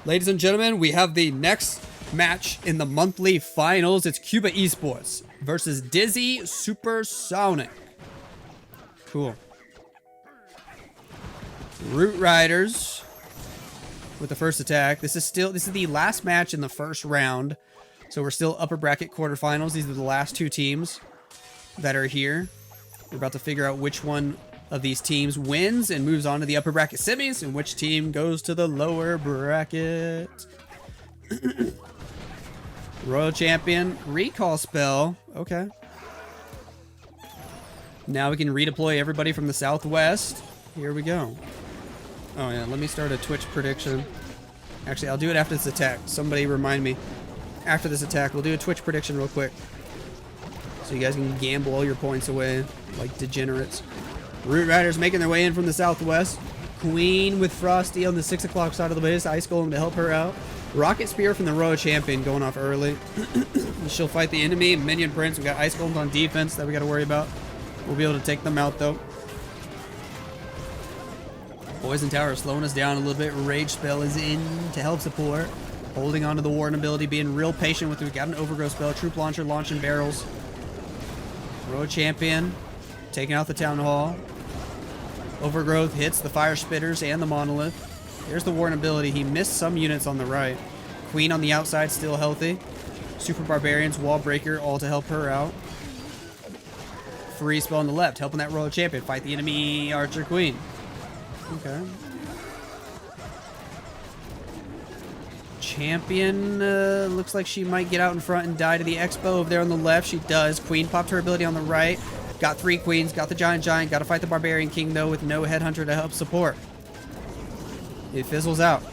Ladies and gentlemen, we have the next match in the monthly finals. It's Cuba Esports versus Dizzy Supersonic. Cool. Root Riders with the first attack. This is the last match in the first round. So we're still upper bracket quarterfinals. These are the last two teams that are here. We're about to figure out which one of these teams wins and moves on to the upper bracket semis, and which team goes to the lower bracket. Royal Champion recall spell. Okay. Now we can redeploy everybody from the southwest. Here we go. Oh yeah, let me start a Twitch prediction. Actually, I'll do it after this attack. Somebody remind me. After this attack, we'll do a Twitch prediction real quick, so you guys can gamble all your points away like degenerates. Root Riders making their way in from the southwest. Queen with Frosty on the 6 o'clock side of the base. Ice Golem to help her out. Rocket Spear from the Royal Champion going off early. She'll fight the enemy. Minion Prince. We got Ice Golems on defense that we got to worry about. We'll be able to take them out though. Poison Tower is slowing us down a little bit. Rage Spell is in to help support. Holding on to the Warden ability. Being real patient with it. We got an Overgrowth spell. Troop Launcher launching barrels. Royal Champion taking out the Town Hall. Overgrowth hits the Fire Spitters and the Monolith. There's the Warden ability. He missed some units on the right. Queen on the outside, still healthy. Super Barbarians, Wall Breaker, all to help her out. Free spell on the left, helping that Royal Champion fight the enemy Archer Queen. Okay. Champion looks like she might get out in front and die to the Expo over there on the left. She does. Queen popped her ability on the right. Got 3 queens, got the Giant. Got to fight the Barbarian King, though, with no Headhunter to help support. It fizzles out.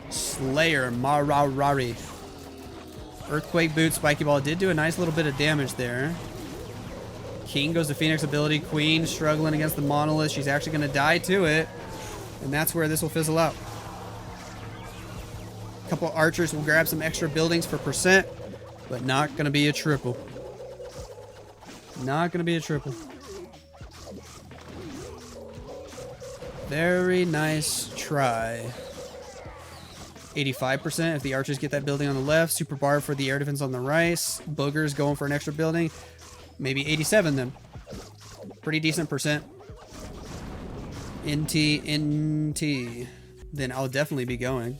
Slayer, Mararari. Earthquake Boot, Spiky Ball did do a nice little bit of damage there. King goes to Phoenix ability. Queen struggling against the Monolith. She's actually going to die to it. And that's where this will fizzle out. A couple Archers will grab some extra buildings for percent, but not going to be a triple. Not going to be a triple. Very nice try. 85% if the Archers get that building on the left. Super Barb for the air defense on the right. Boogers going for an extra building. Maybe 87 then. Pretty decent percent. NT. Then I'll definitely be going.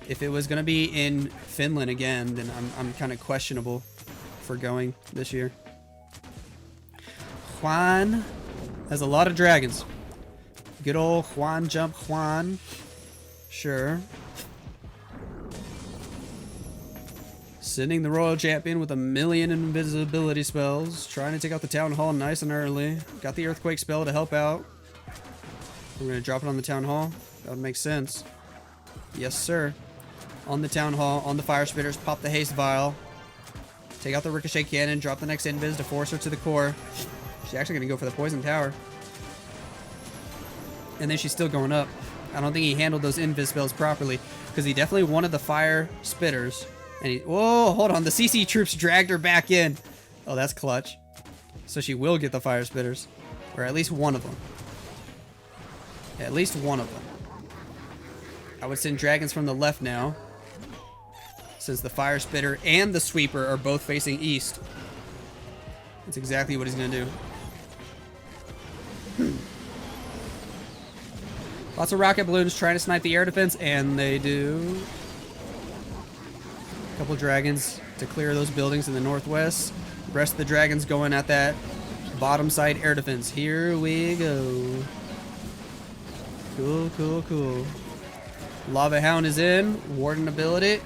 If it was going to be in Finland again, then I'm kind of questionable for going this year. Juan has a lot of dragons. Good old Juan Jump Juan. Sure. Sending the Royal Champion with 1,000,000 invisibility spells. Trying to take out the Town Hall nice and early. Got the Earthquake spell to help out. We're going to drop it on the Town Hall. That would make sense. Yes, sir. On the Town Hall, on the Fire Spitters. Pop the Haste Vial. Take out the Ricochet Cannon. Drop the next Invis to force her to the core. She's actually going to go for the Poison Tower. And then she's still going up. I don't think he handled those Invis spells properly, because he definitely wanted the Fire Spitters. And he... Whoa, hold on. The CC troops dragged her back in. Oh, that's clutch. So she will get the Fire Spitters. Or at least one of them. At least one of them. I would send dragons from the left now, since the Fire Spitter and the Sweeper are both facing east. That's exactly what he's going to do. Lots of rocket balloons trying to snipe the air defense, and they do. A couple dragons to clear those buildings in the northwest. The rest of the dragons going at that bottom side air defense. Here we go. Cool, cool, cool. Lava Hound is in. Warden ability.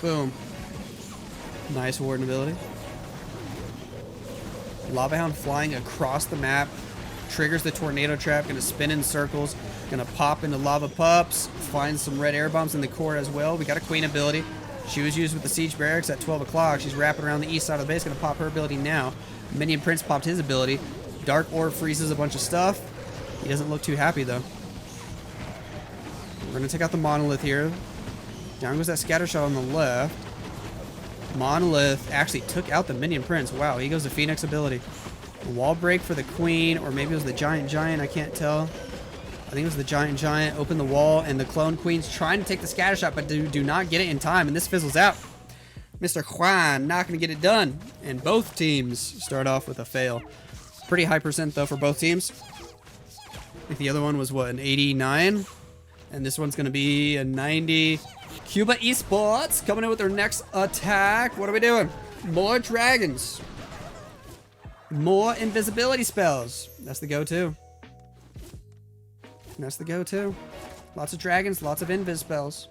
Boom. Nice Warden ability. Lava Hound flying across the map. Triggers the tornado trap. Gonna spin in circles. Gonna pop into lava pups. Find some red air bombs in the core as well. We got a Queen ability. She was used with the Siege Barracks at 12 o'clock. She's wrapping around the east side of the base. Gonna pop her ability now. Minion Prince popped his ability. Dark Orb freezes a bunch of stuff. He doesn't look too happy though. We're gonna take out the Monolith here. Down goes that scatter shot on the left. Monolith actually took out the Minion Prince. Wow, he goes to Phoenix ability. A wall break for the Queen, or maybe it was the Giant, I can't tell. I think it was the giant open the wall, and the clone queen's trying to take the scatter shot, but do not get it in time, and this fizzles out. Mr. Juan not going to get it done, and both teams start off with a fail. Pretty high percent, though, for both teams. I think the other one was, what, an 89? And this one's going to be a 90. Cuba Esports coming in with their next attack. What are we doing? More dragons. More invisibility spells. That's the go-to. That's the go-to. Lots of dragons, lots of invis spells.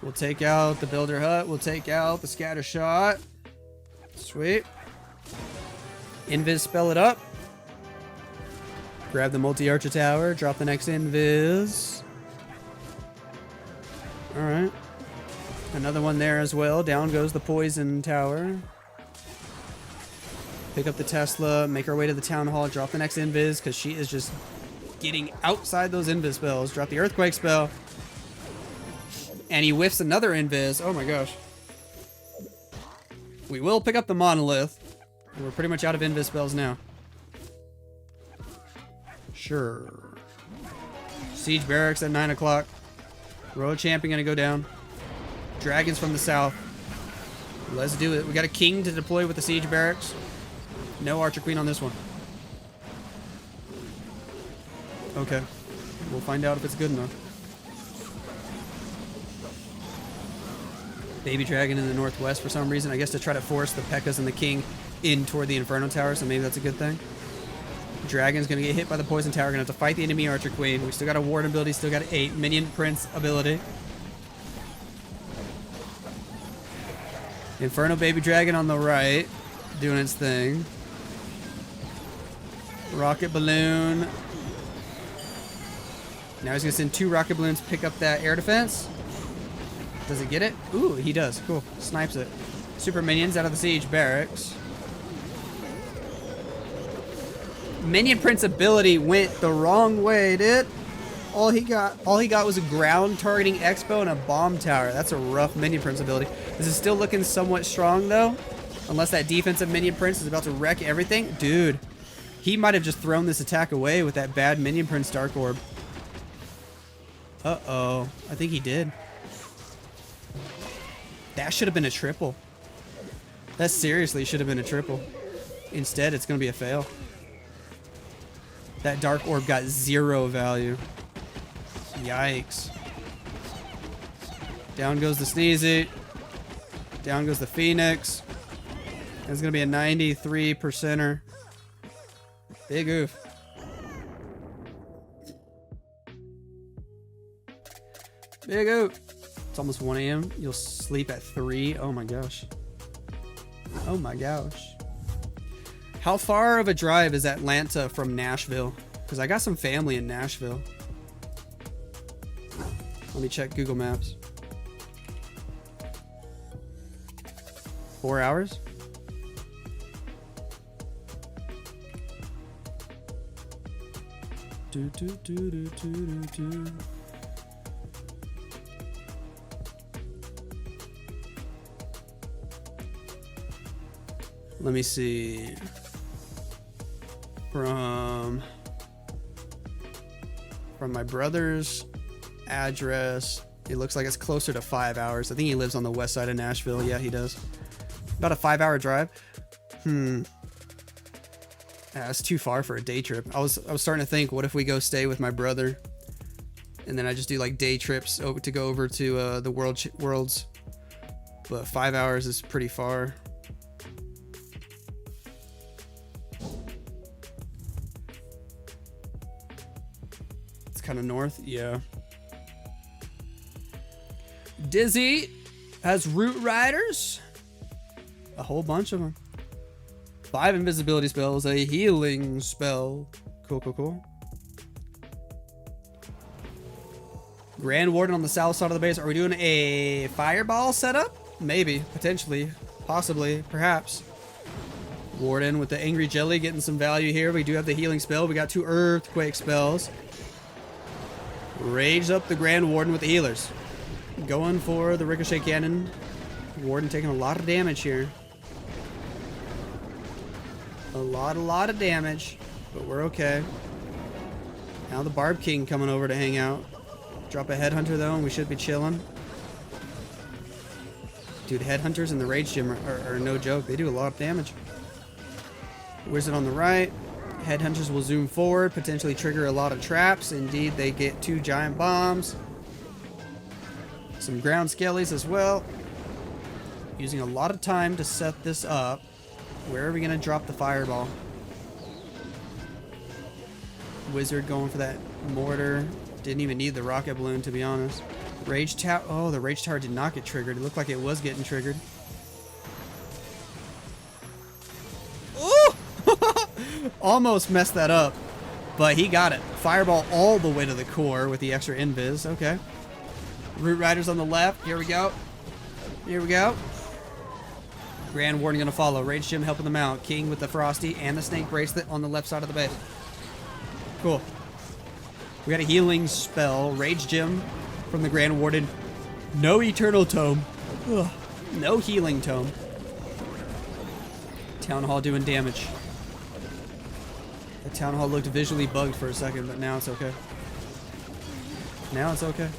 We'll take out the builder hut. We'll take out the scatter shot. Sweet. Invis spell it up. Grab the multi-archer tower. Drop the next invis. Alright. Another one there as well. Down goes the poison tower. Pick up the Tesla. Make our way to the town hall. Drop the next invis because she is just getting outside those invis spells. Drop the earthquake spell. And he whiffs another invis. Oh my gosh. We will pick up the monolith. We're pretty much out of invis spells now. Sure. Siege barracks at 9 o'clock. Royal champion gonna go down. Dragons from the south. Let's do it. We got a king to deploy with the siege barracks. No archer queen on this one. Okay. We'll find out if it's good enough. Baby dragon in the northwest for some reason. I guess to try to force the P.E.K.K.A.s and the king in toward the Inferno Tower, so maybe that's a good thing. Dragon's gonna get hit by the poison tower. Gonna have to fight the enemy archer queen. We still got a Warden ability, still got 8 minion prince ability. Inferno baby dragon on the right, doing its thing. Rocket balloon. Now he's gonna send 2 rocket balloons, pick up that air defense. Does it get it? Ooh, he does. Cool. Snipes it. Super minions out of the siege barracks. Minion Prince ability went the wrong way, dude. All he got was a ground targeting expo and a bomb tower. That's a rough Minion Prince ability. This is still looking somewhat strong though. Unless that defensive Minion Prince is about to wreck everything. Dude, he might have just thrown this attack away with that bad Minion Prince Dark Orb. Uh-oh. I think he did. That should have been a triple. That seriously should have been a triple. Instead, it's going to be a fail. That Dark Orb got 0 value. Yikes. Down goes the Sneezy. Down goes the Phoenix. It's going to be a 93%er. Big oof. Big oof. It's almost 1 a.m. You'll sleep at 3. Oh my gosh. Oh my gosh. How far of a drive is Atlanta from Nashville? Because I got some family in Nashville. Let me check Google Maps. 4 hours? Do, do, do, do, do, do. Let me see. From my brother's address, it looks like it's closer to 5 hours. I think he lives on the west side of Nashville. Yeah, he does. About a 5-hour drive. That's too far for a day trip. I was starting to think, what if we go stay with my brother, and then I just do like day trips to go over to the worlds. But 5 hours is pretty far. It's kind of north, yeah. Dizzy has root riders. A whole bunch of them. 5 invisibility spells, a healing spell. Cool, cool, cool. Grand Warden on the south side of the base. Are we doing a fireball setup? Maybe, potentially, possibly, perhaps. Warden with the angry jelly getting some value here. We do have the healing spell. We got 2 earthquake spells. Rage up the Grand Warden with the healers. Going for the ricochet cannon. Warden taking a lot of damage here. A lot of damage, but we're okay. Now the Barb King coming over to hang out. Drop a Headhunter though, and we should be chilling. Dude, Headhunters in the Rage Gym are no joke. They do a lot of damage. Wizard on the right. Headhunters will zoom forward, potentially trigger a lot of traps. Indeed, they get 2 giant bombs. Some ground skellies as well. Using a lot of time to set this up. Where are we going to drop the fireball? Wizard going for that mortar. Didn't even need the rocket balloon, to be honest. Rage Tower. Oh, the Rage Tower did not get triggered. It looked like it was getting triggered. Ooh! Almost messed that up, but he got it. Fireball all the way to the core with the extra invis. Okay. Root Riders on the left. Here we go. Here we go. Grand Warden gonna follow. Rage Gym helping them out. King with the Frosty and the Snake Bracelet on the left side of the base. Cool. We got a healing spell. Rage Gym from the Grand Warden. No Eternal Tome. Ugh. No Healing Tome. Town Hall doing damage. The Town Hall looked visually bugged for a second, but now it's okay. Now it's okay.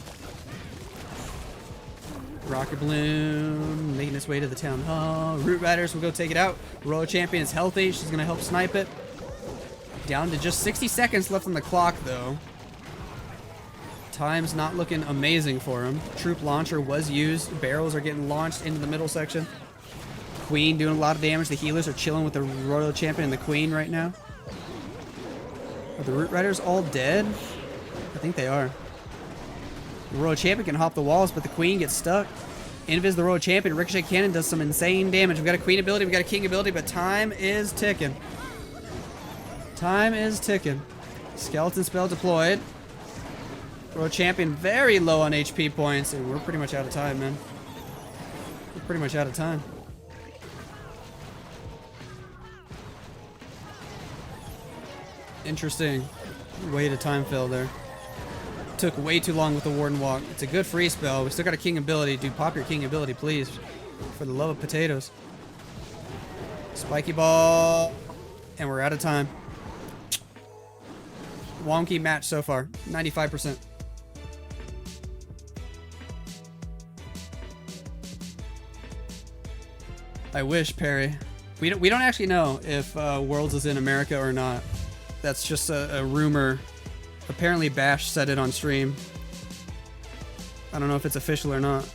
Rocket Balloon making its way to the Town Hall. Root Riders will go take it out. Royal Champion is healthy. She's going to help snipe it. Down to just 60 seconds left on the clock, though. Time's not looking amazing for him. Troop Launcher was used. Barrels are getting launched into the middle section. Queen doing a lot of damage. The healers are chilling with the Royal Champion and the Queen right now. Are the Root Riders all dead? I think they are. The Royal Champion can hop the walls, but the Queen gets stuck. Invis the Royal Champion. Ricochet Cannon does some insane damage. We've got a Queen ability, we've got a King ability, but time is ticking. Time is ticking. Skeleton spell deployed. Royal Champion very low on HP points, and we're pretty much out of time, man. We're pretty much out of time. Interesting way to time fill there. Took way too long with the Warden Walk. It's a good free spell. We still got a King ability. Dude, pop your King ability, please. For the love of potatoes. Spiky Ball. And we're out of time. Wonky match so far. 95%. I wish, Perry. We don't actually know if Worlds is in America or not. That's just a rumor. Apparently Bash said it on stream. I don't know if it's official or not.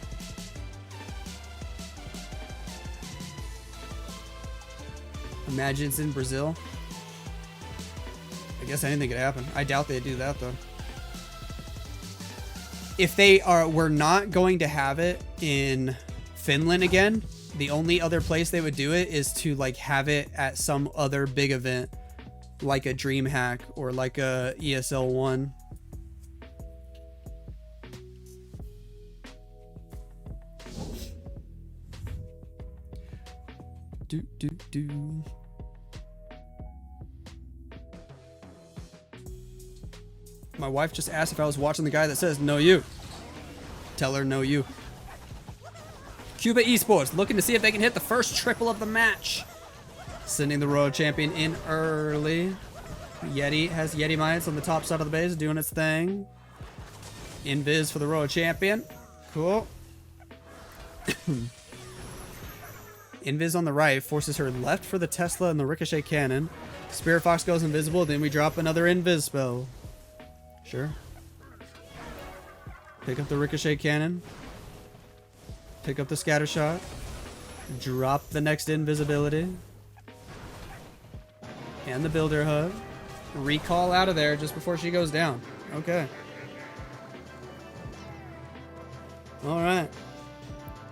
Imagine it's in Brazil. I guess anything could happen. I doubt they'd do that though. If we're not going to have it in Finland again, the only other place they would do it is to like have it at some other big event, like a DreamHack or like a ESL 1. Do. My wife just asked if I was watching the guy that says no you. Tell her no you. Cuba Esports looking to see if they can hit the first triple of the match. Sending the Royal Champion in early. Yeti has Yeti Mites on the top side of the base doing its thing. Invis for the Royal Champion. Cool. Invis on the right forces her left for the Tesla and the Ricochet Cannon. Spirit Fox goes invisible, then we drop another Invis spell. Sure. Pick up the Ricochet Cannon. Pick up the Scatter Shot. Drop the next invisibility. And the Builder Hub. Recall out of there just before she goes down. Okay. Alright.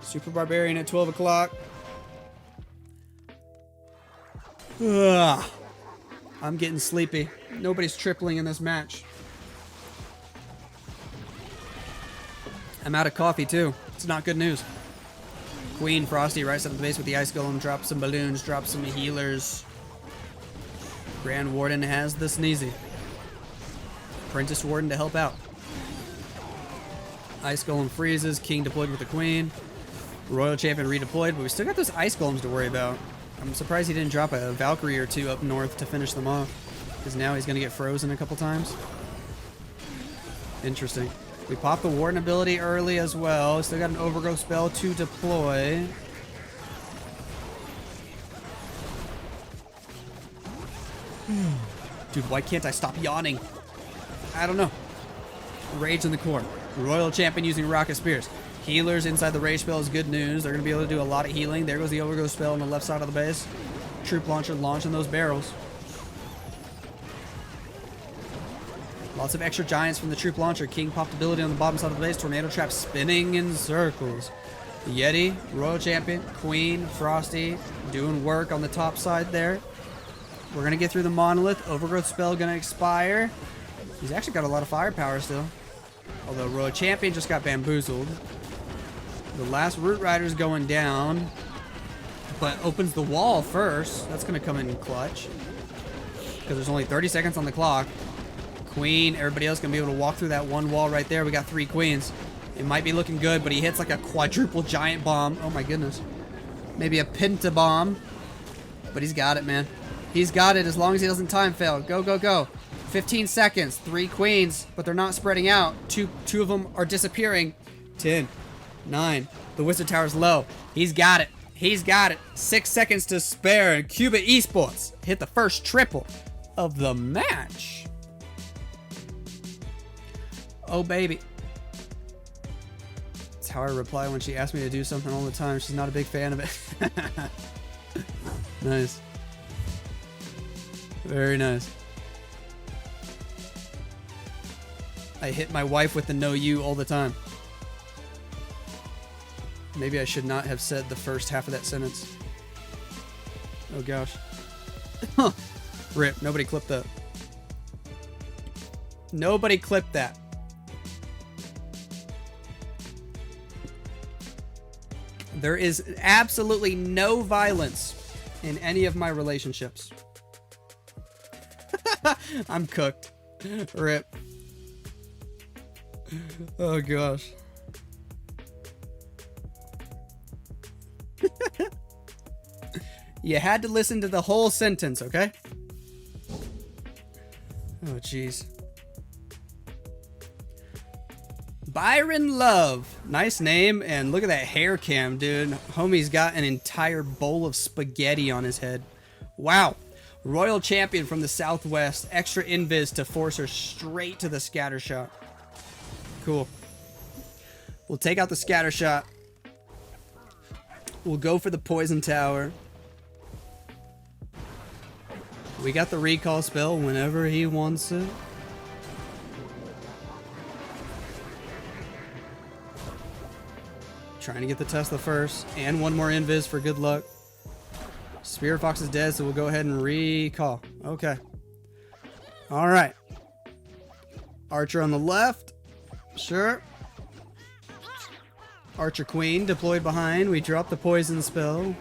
Super Barbarian at 12 o'clock. Ugh. I'm getting sleepy. Nobody's tripling in this match. I'm out of coffee too. It's not good news. Queen Frosty right side of the base with the Ice Golem. Drop some balloons. Drop some healers. Grand Warden has the sneezy. Apprentice Warden to help out. Ice Golem freezes. King deployed with the Queen. Royal Champion redeployed, but we still got those Ice Golems to worry about. I'm surprised he didn't drop a Valkyrie or two up north to finish them off, because now he's going to get frozen a couple times. Interesting. We popped the Warden ability early as well. Still got an overgrowth spell to deploy. Dude, why can't I stop yawning? I don't know. Rage in the core. Royal Champion using Rocket Spears. Healers inside the Rage spell is good news. They're going to be able to do a lot of healing. There goes the overgrowth spell on the left side of the base. Troop launcher launching those barrels. Lots of extra giants from the troop launcher. King popped ability on the bottom side of the base. Tornado trap spinning in circles. Yeti, Royal Champion, Queen, Frosty doing work on the top side there. We're going to get through the monolith. Overgrowth spell going to expire. He's actually got a lot of firepower still. Although Royal Champion just got bamboozled. The last Root Rider's going down. But opens the wall first. That's going to come in clutch. Because there's only 30 seconds on the clock. Queen, everybody else going to be able to walk through that one wall right there. We got 3 queens. It might be looking good, but he hits like a quadruple giant bomb. Oh my goodness. Maybe a penta bomb. But he's got it, man. He's got it as long as he doesn't time fail. Go, go, go. 15 seconds. 3 queens, but they're not spreading out. Two of them are disappearing. 10, 9. The Wizard Tower's low. He's got it. He's got it. 6 seconds to spare, and Cuba Esports hit the first triple of the match. Oh, baby. That's how I reply when she asks me to do something all the time. She's not a big fan of it. Nice. Very nice. I hit my wife with the no you all the time. Maybe I should not have said the first half of that sentence. Oh gosh. Rip, nobody clipped that. Nobody clipped that. There is absolutely no violence in any of my relationships. I'm cooked. Rip. Oh gosh. You had to listen to the whole sentence, okay? Oh jeez. Byron Love. Nice name, and look at that hair cam, dude. Homie's got an entire bowl of spaghetti on his head. Wow. Royal Champion from the Southwest. Extra invis to force her straight to the scatter shot. Cool. We'll take out the scatter shot. We'll go for the poison tower. We got the recall spell whenever he wants it. Trying to get the Tesla first. And one more invis for good luck. Spirit Fox is dead, so we'll go ahead and recall. Okay. Alright. Archer on the left. Sure. Archer Queen deployed behind. We drop the poison spell.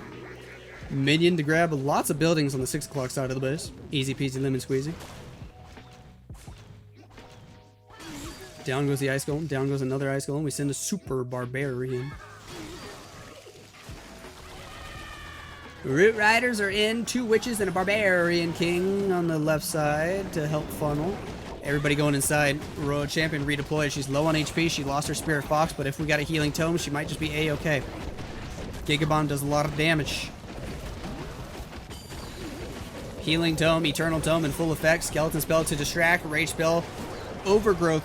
Minion to grab lots of buildings on the 6 o'clock side of the base. Easy peasy lemon squeezy. Down goes the ice golem. Down goes another ice golem. We send a super barbarian. Root Riders are in. 2 witches and a barbarian king on the left side to help funnel. Everybody going inside. Royal Champion redeployed. She's low on HP. She lost her Spirit Fox, but if we got a healing tome, she might just be A-okay. Gigabomb does a lot of damage. Healing tome, Eternal Tome in full effect. Skeleton spell to distract. Rage spell, Overgrowth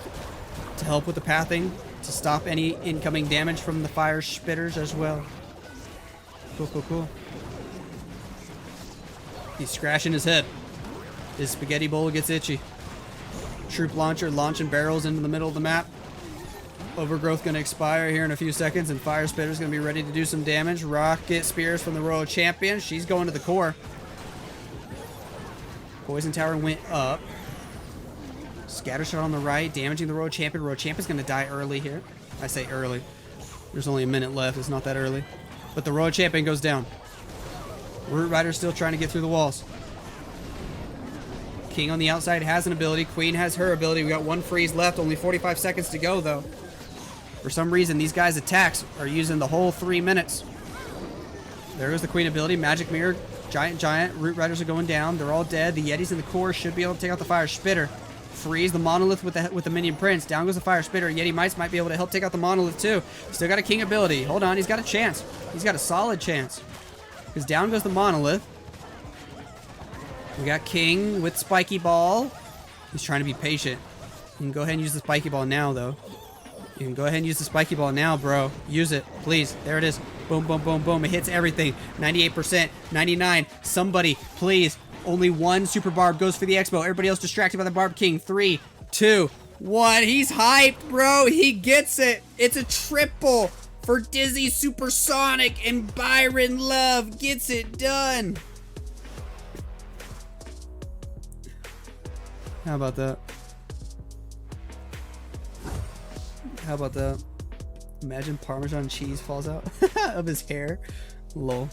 to help with the pathing, to stop any incoming damage from the fire spitters as well. Cool, cool, cool. He's scratching his head. His spaghetti bowl gets itchy. Troop launcher launching barrels into the middle of the map. Overgrowth going to expire here in a few seconds, and Fire Spitter's going to be ready to do some damage. Rocket Spears from the Royal Champion. She's going to the core. Poison Tower went up. Scatter shot on the right, damaging the Royal Champion. Royal Champion's going to die early here. I say early. There's only a minute left. It's not that early. But the Royal Champion goes down. Root Rider's still trying to get through the walls. King on the outside has an ability. Queen has her ability. We got 1 freeze left. Only 45 seconds to go, though. For some reason, these guys' attacks are using the whole 3 minutes. There goes the Queen ability. Magic Mirror. Giant. Root Riders are going down. They're all dead. The Yetis in the core should be able to take out the Fire Spitter. Freeze the monolith with the minion prince. Down goes the fire spitter. Yeti mice might be able to help take out the monolith too. Still got a king ability. Hold on, he's got a chance. He's got a solid chance. Because down goes the monolith. We got king with spiky ball. He's trying to be patient. You can go ahead and use the spiky ball now, though. You can go ahead and use the spiky ball now, bro. Use it, please. There it is. Boom, boom, boom, boom. It hits everything. 98%, 99. Somebody, please. Only one super barb goes for the expo. Everybody else distracted by the barb king. 3, 2, 1. He's hyped, bro. He gets it. It's a triple for Dizzy Supersonic, and Byron Love gets it done. How about that? How about that? Imagine Parmesan cheese falls out of his hair. Lol.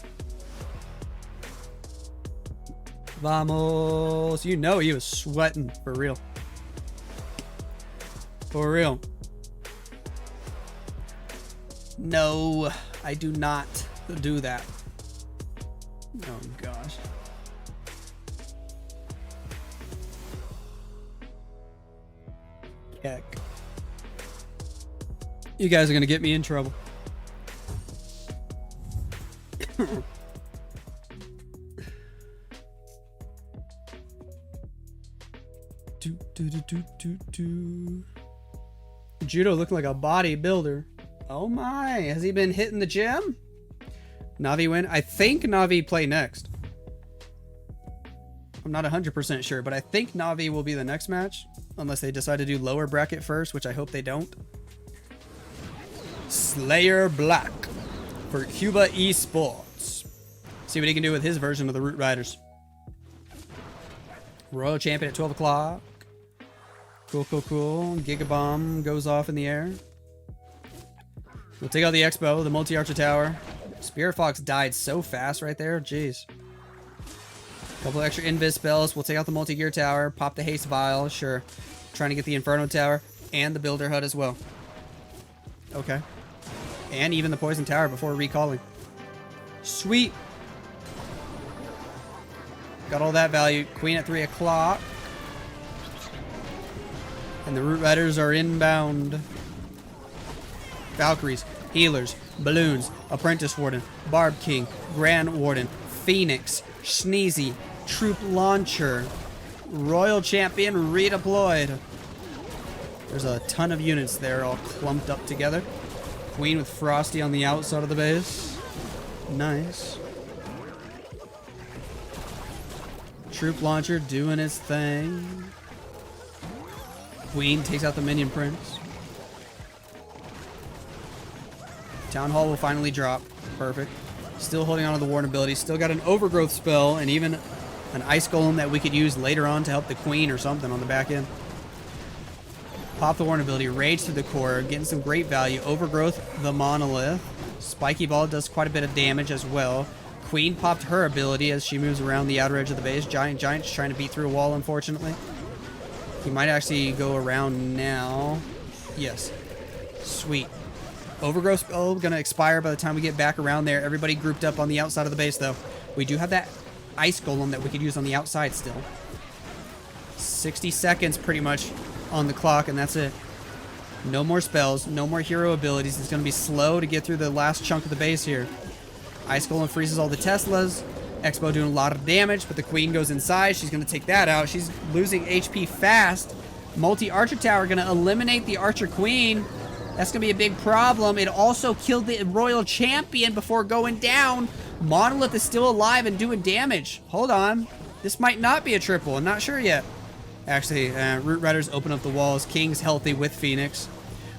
Vamos. You know he was sweating for real. For real. No, I do not do that. Oh gosh. Heck. You guys are gonna get me in trouble. Judo looking like a bodybuilder. Oh my, has he been hitting the gym? Navi win? I think Navi play next. I'm not 100% sure, but I think Navi will be the next match. Unless they decide to do lower bracket first, which I hope they don't. Slayer Black for Cuba Esports. See what he can do with his version of the Root Riders. Royal Champion at 12 o'clock. Cool, cool, cool. Gigabomb goes off in the air. We'll take out the Expo, the multi-archer tower. Spirit Fox died so fast right there. Jeez. Couple extra invis spells. We'll take out the multi-gear tower. Pop the haste vial. Sure. Trying to get the Inferno tower and the builder hut as well. Okay. And even the poison tower before recalling. Sweet. Got all that value. Queen at 3 o'clock. And the Root Riders are inbound. Valkyries, healers, balloons, apprentice warden, barb king, grand warden, phoenix, sneezy, troop launcher, royal champion redeployed. There's a ton of units there all clumped up together. Queen with Frosty on the outside of the base. Nice. Troop launcher doing his thing. Queen takes out the minion prince. Town Hall will finally drop. Perfect. Still holding on to the Warden ability. Still got an overgrowth spell and even an ice golem that we could use later on to help the queen or something on the back end. Pop the Warden ability. Rage to the core. Getting some great value. Overgrowth, the monolith. Spiky ball does quite a bit of damage as well. Queen popped her ability as she moves around the outer edge of the base. Giant's trying to beat through a wall, unfortunately. He might actually go around now. Yes. Sweet. Overgrowth spell gonna expire by the time we get back around there. Everybody grouped up on the outside of the base, though. We do have that ice golem that we could use on the outside still. 60 seconds pretty much on the clock, and that's it. No more spells, no more hero abilities. It's gonna be slow to get through the last chunk of the base here. Ice golem freezes all the Teslas. Expo doing a lot of damage, but the queen goes inside. She's gonna take that out. She's losing HP fast. Multi-archer tower gonna eliminate the archer queen. That's gonna be a big problem. It also killed the royal champion before going down. Monolith is still alive and doing damage. Hold on. This might not be a triple. I'm not sure yet. Actually, Root Riders open up the walls. King's healthy with Phoenix.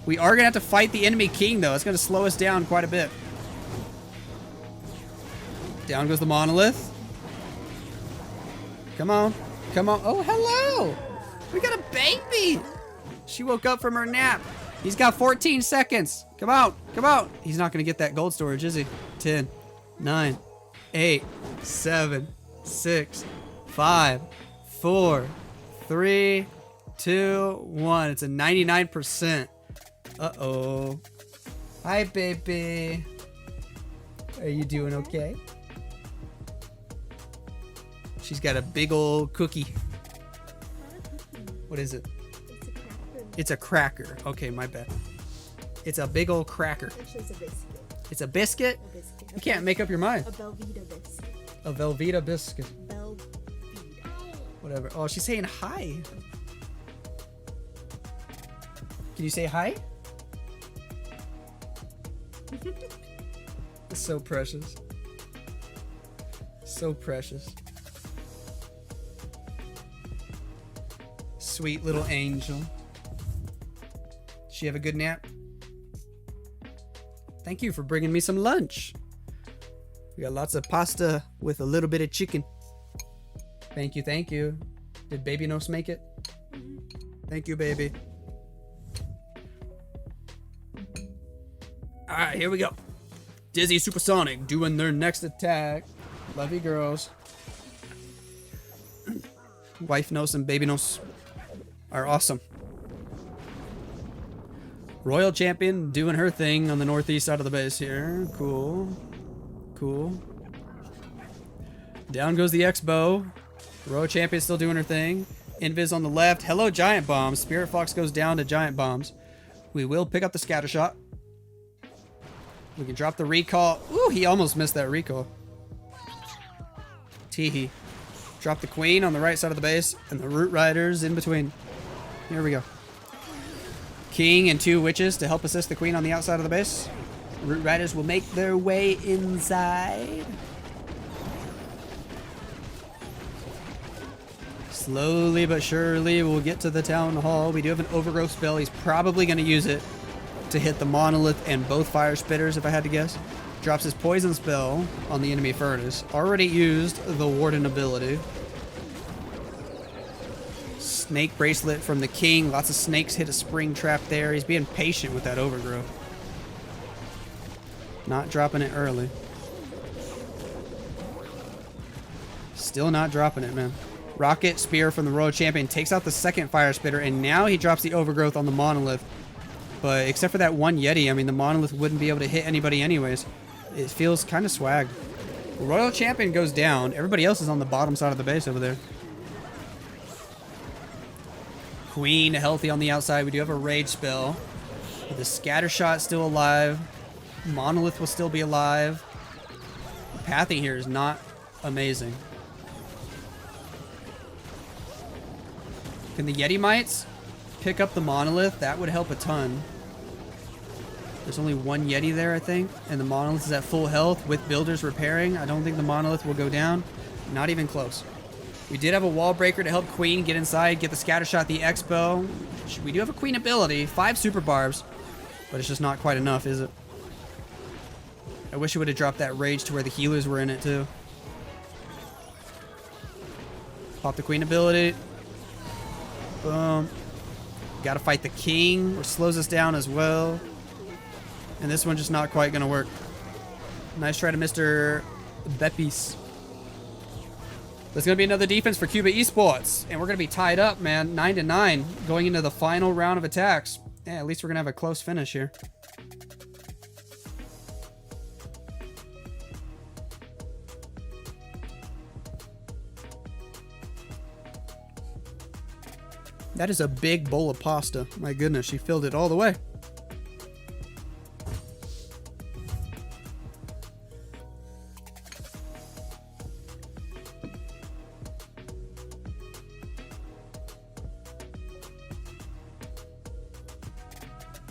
We are gonna have to fight the enemy king, though. It's gonna slow us down quite a bit. Down goes the monolith. Come on. Come on. Oh, hello. We got a baby. She woke up from her nap. He's got 14 seconds. Come out. Come out. He's not going to get that gold storage, is he? 10, 9, 8, 7, 6, 5, 4, 3, 2, 1. It's a 99%. Uh-oh. Hi, baby. Are you doing okay? She's got a big old cookie. What is it? It's a cracker. Okay, my bad. It's a big old cracker. Actually, it's a biscuit. It's a biscuit? A biscuit. You can't make up your mind. A Belvita biscuit. A Velveeta biscuit. Belvita. Whatever. Oh, she's saying hi. Can you say hi? It's so precious. So precious. Sweet little angel. Did she have a good nap? Thank you for bringing me some lunch. We got lots of pasta with a little bit of chicken. Thank you, thank you. Did Baby Nose make it? Thank you, baby. Alright, here we go. Dizzy Supersonic doing their next attack. Love you, girls. Wife Nose and Baby Nose are awesome. Royal Champion doing her thing on the northeast side of the base here. Cool. Cool. Down goes the X-Bow. Royal Champion still doing her thing. Invis on the left. Hello, Giant Bombs. Spirit Fox goes down to Giant Bombs. We will pick up the Scatter Shot. We can drop the recall. Ooh, he almost missed that recall. Teehee. Drop the Queen on the right side of the base. And the Root Riders in between. Here we go. King and 2 Witches to help assist the Queen on the outside of the base. Root Riders will make their way inside. Slowly but surely we'll get to the Town Hall. We do have an Overgrowth spell. He's probably going to use it to hit the Monolith and both Fire Spitters, if I had to guess. Drops his Poison spell on the enemy Furnace. Already used the Warden ability. Snake Bracelet from the King. Lots of snakes hit a spring trap there. He's being patient with that Overgrowth. Not dropping it early. Still not dropping it, man. Rocket Spear from the Royal Champion takes out the second Fire Spitter, and now he drops the Overgrowth on the Monolith. But except for that one Yeti, I mean, the Monolith wouldn't be able to hit anybody anyways. It feels kind of swag. Royal Champion goes down. Everybody else is on the bottom side of the base over there. Queen healthy on the outside. We do have a Rage spell. The Scatter Shot still alive. Monolith will still be alive. The pathing here is not amazing. Can the Yeti Mites pick up the Monolith? That would help a ton. There's only one Yeti there, I think. And the Monolith is at full health with Builders repairing. I don't think the Monolith will go down. Not even close. We did have a Wall Breaker to help Queen get inside, get the Scatter Shot, the X-Bow. We do have a Queen ability. 5 Super Barbs. But it's just not quite enough, is it? I wish it would have dropped that Rage to where the healers were in it, too. Pop the Queen ability. Boom. Gotta fight the King, which slows us down as well. And this one just not quite gonna work. Nice try to Mr. Bepis. There's gonna be another defense for Cuba Esports. And we're gonna be tied up, man. 9-9 going into the final round of attacks. Yeah, at least we're gonna have a close finish here. That is a big bowl of pasta. My goodness, she filled it all the way.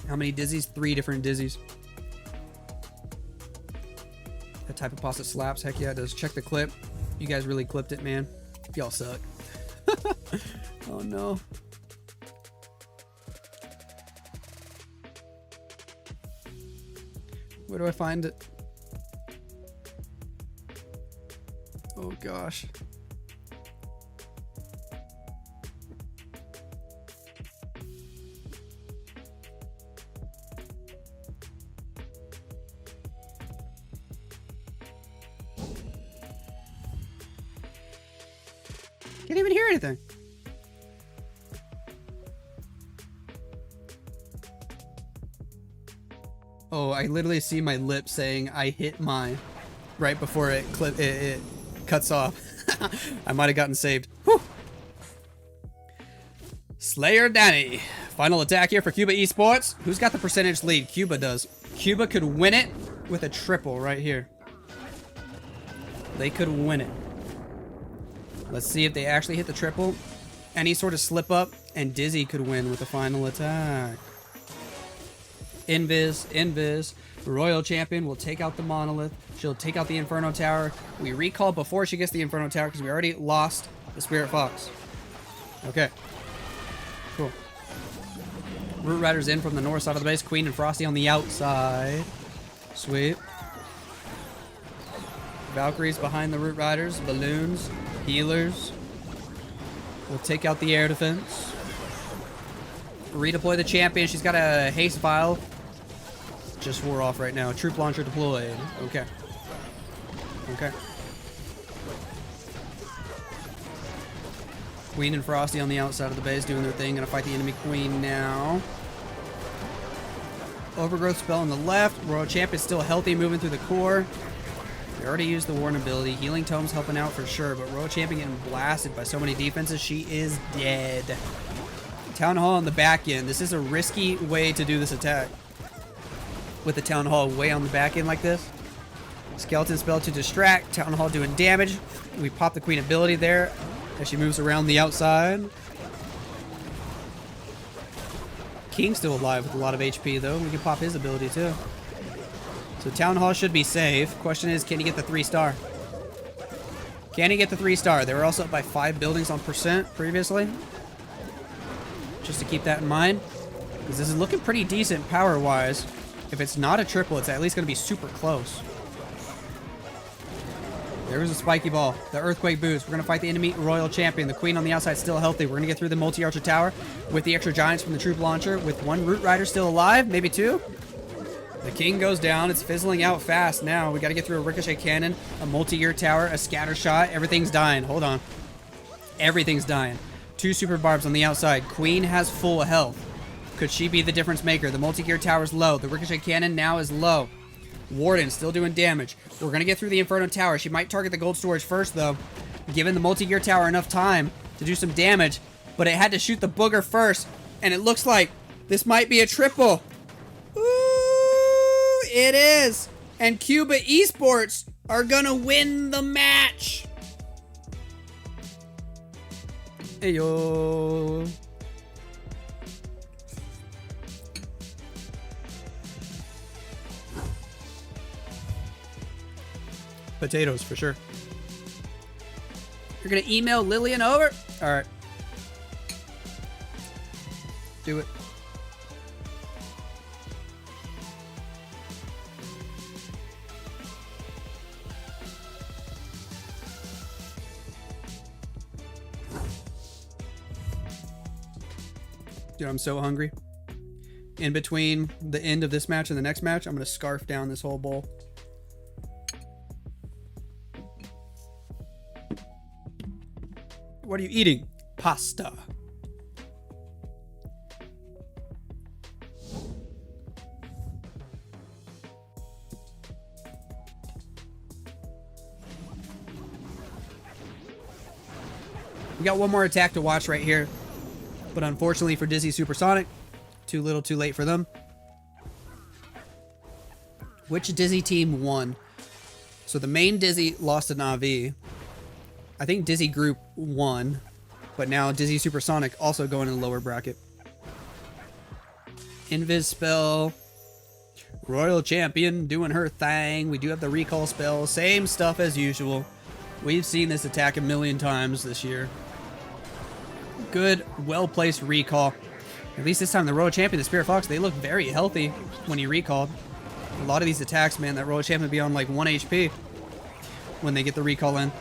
How many dizzies? 3 different dizzies. That type of pasta slaps. Heck yeah, it does. Check the clip. You guys really clipped it, man. Y'all suck. Oh no. Where do I find it? Oh gosh. Can't even hear anything. Oh, I literally see my lips saying I hit my right before it cuts off. I might have gotten saved. Whew. Slayer Danny Final attack here for Cuba Esports. Who's got the percentage lead? Cuba does. Cuba could win it with a triple right here. They could win it. Let's see if they actually hit the triple. Any sort of slip up, and Dizzy could win with the final attack. Invis. Royal Champion will take out the Monolith. She'll take out the Inferno Tower. We recall before she gets the Inferno Tower because we already lost the Spirit Fox. Okay. Cool. Root Riders in from the north side of the base. Queen and Frosty on the outside. Sweet. Valkyries behind the Root Riders. Balloons. Healers. We'll take out the air defense. Redeploy the champion. She's got a haste vial. Just wore off right now. Troop launcher deployed. Okay. Okay. Queen and Frosty on the outside of the base doing their thing. Gonna fight the enemy queen now. Overgrowth spell on the left. Royal Champ is still healthy, moving through the core. We already used the Warden ability. Healing Tome's helping out for sure, but Royal Champion getting blasted by so many defenses. She is dead. Town Hall on the back end. This is a risky way to do this attack. With the Town Hall way on the back end like this. Skeleton spell to distract. Town Hall doing damage. We pop the Queen ability there as she moves around the outside. King's still alive with a lot of HP though. We can pop his ability too. So Town Hall should be safe. Question is, can he get the 3-star? Can he get the 3-star? They were also up by 5 buildings on percent previously. Just to keep that in mind. Because this is looking pretty decent power-wise. If it's not a triple, it's at least going to be super close. There's a spiky ball. The Earthquake boots. We're going to fight the enemy Royal Champion. The Queen on the outside still healthy. We're going to get through the multi-archer tower with the extra giants from the troop launcher. With 1 Root Rider still alive. Maybe 2. The King goes down. It's fizzling out fast now. We got to get through a ricochet cannon, a multi-year tower, a scatter shot. Everything's dying. Hold on. Everything's dying. 2 super barbs on the outside. Queen has full health. Could she be the difference maker? The multi-gear tower is low. The ricochet cannon now is low. Warden still doing damage. We're going to get through the Inferno Tower. She might target the gold storage first, though. Giving the multi-gear tower enough time to do some damage. But it had to shoot the booger first. And it looks like this might be a triple. Ooh, it is. And Cuba Esports are going to win the match. Ayo. Potatoes for sure. You're gonna email Lillian over? Alright. Do it. Dude, I'm so hungry. In between the end of this match and the next match, I'm gonna scarf down this whole bowl. What are you eating? Pasta. We got one more attack to watch right here. But unfortunately for Dizzy Supersonic, too little too late for them. Which Dizzy team won? So the main Dizzy lost to Na'Vi. I think Dizzy Group won, but now Dizzy Supersonic also going in the lower bracket. Invis spell. Royal Champion doing her thing. We do have the recall spell. Same stuff as usual. We've seen this attack a million times this year. Good, well-placed recall. At least this time the Royal Champion, the Spirit Fox, they look very healthy when he recalled. A lot of these attacks, man, that Royal Champion would be on like 1 HP when they get the recall in.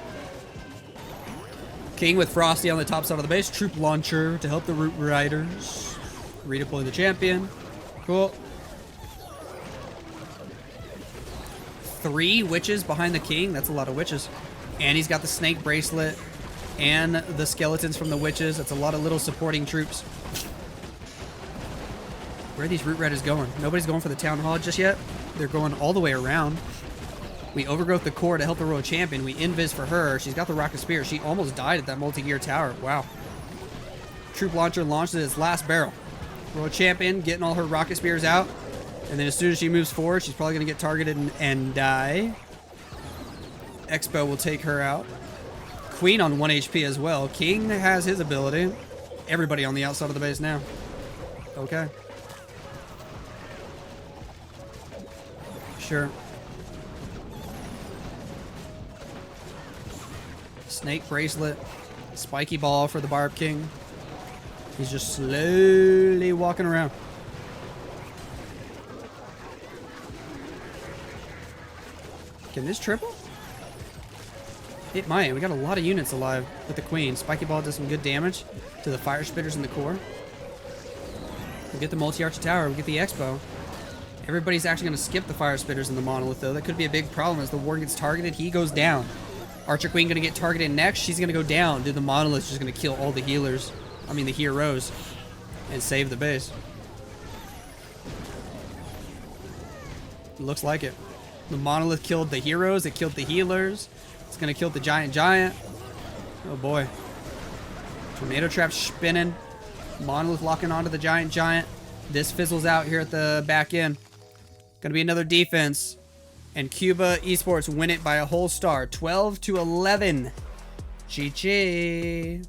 King with Frosty on the top side of the base. Troop launcher to help the Root Riders. Redeploy the champion. Cool. 3 witches behind the King. That's a lot of witches. And he's got the snake bracelet and the skeletons from the witches. That's a lot of little supporting troops. Where are these Root Riders going? Nobody's going for the Town Hall just yet. They're going all the way around. We overgrowth the core to help the Royal Champion. We invis for her. She's got the Rocket Spear. She almost died at that multi-gear tower. Wow. Troop launcher launched its last barrel. World champion getting all her rocket spears out. And then as soon as she moves forward, she's probably going to get targeted and die. Expo will take her out. Queen on 1 HP as well. King has his ability. Everybody on the outside of the base now. Okay. Sure. Snake bracelet. Spiky ball for the Barb King. He's just slowly walking around. Can this triple? It might. We got a lot of units alive with the Queen. Spiky ball does some good damage to the fire spitters in the core. We get the multi-arch tower. We get the Expo. Everybody's actually going to skip the fire spitters in the monolith, though. That could be a big problem as the Warden gets targeted. He goes down. Archer Queen going to get targeted next. She's going to go down. Dude, the monolith's just going to kill all the healers. I mean, the heroes. And save the base. Looks like it. The monolith killed the heroes. It killed the healers. It's going to kill the giant. Oh, boy. Tornado trap spinning. Monolith locking onto the giant. This fizzles out here at the back end. Going to be another defense. And Cuba Esports win it by a whole star. 12-11. GG.